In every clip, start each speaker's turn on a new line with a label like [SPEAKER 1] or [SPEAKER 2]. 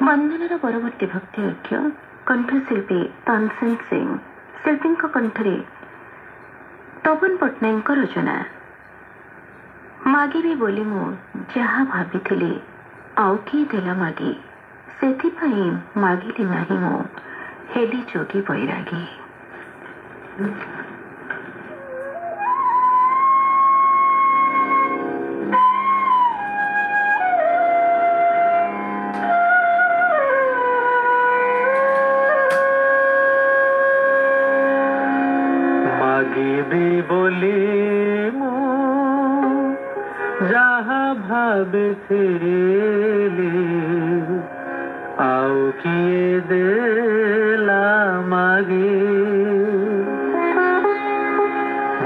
[SPEAKER 1] वंदनार परवर्ती भक्ति वाक्य कंठशिल्पी तानसेन सिंह, शिल्पी कंठरे तपन पट्टनायक रचना। मागिबी बोली मु जहा भाभी आउ किए देला मागी, सेथिपाई मागिली नाही मु हेली जोगी बैरागी।
[SPEAKER 2] मागिबी बोली मु जहा भाबिथिली आउ किए देला मागी।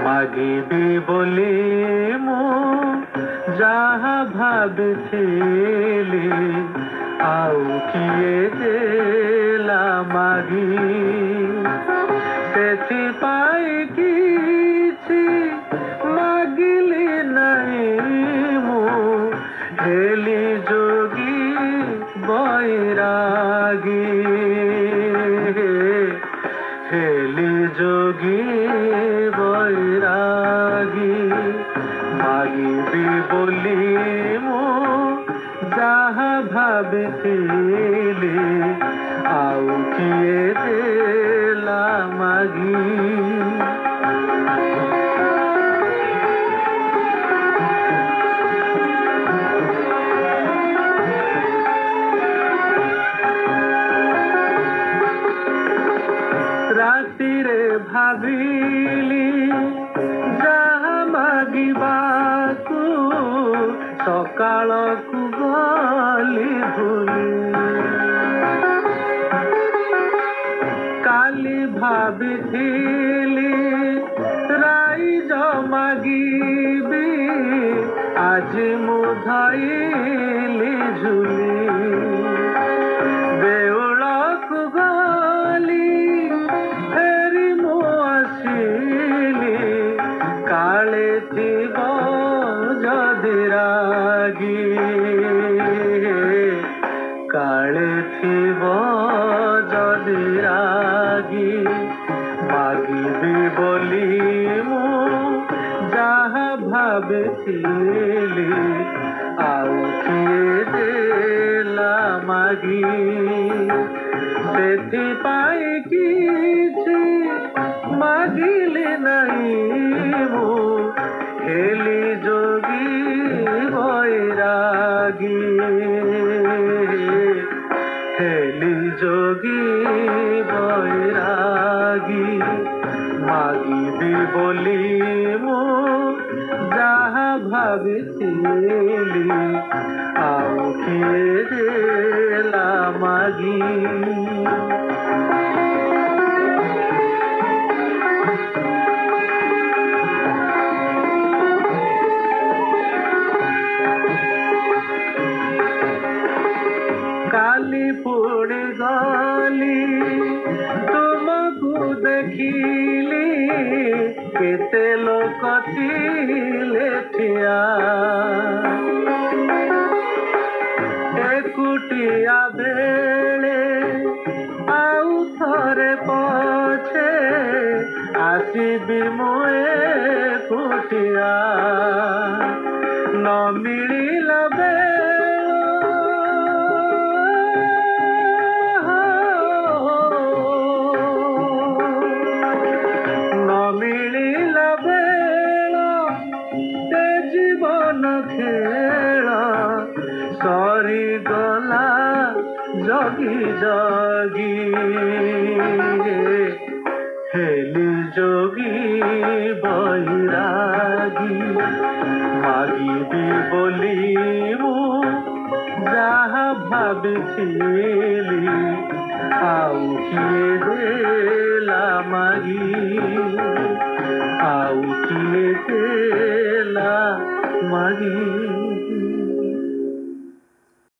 [SPEAKER 2] मागिबी बोली मु जहा भाबिथिली आउ किए देला मागी। सेथिपाई किछि मागिली नहीं मु हेली जोगी बैरागी। हेली जोगी बैरागी। मागिबी बोली मु जहा भाबिथिली आउ किए देला मागी। रातिरे भाविली जहा मागिबाकू सकाळकू गली भूली। काली भाबिथिली राइज मागिबी आज मु धइली झुली। देउळकू गली फेरी मु आसिली काले थिब जदि रागी। काले थिब जदि रागी। मागिबी बोली मु जहा भाबिथिली आउ किए देला मागी। सेथिपाई किछि मागिली नहीं मु हेली जोगी बैरागी। हेली जोगी बैरागी। मागिबी बोली मु जहा भाबिथिली आउ किए देला मागी। काली पुणी गली तुमको देखिली केते लोक थिले ठिया। एकुटिया बेले आउ थरे पछे आसिबी मु एकुटिया। न मिलिला जीवन खेल सरी गला जगी जगी। हेली जोगी बैरागी। मागिबी बोली मु जहा भाबिथिली आउ किए देला मागी। आउ किए देला मागी।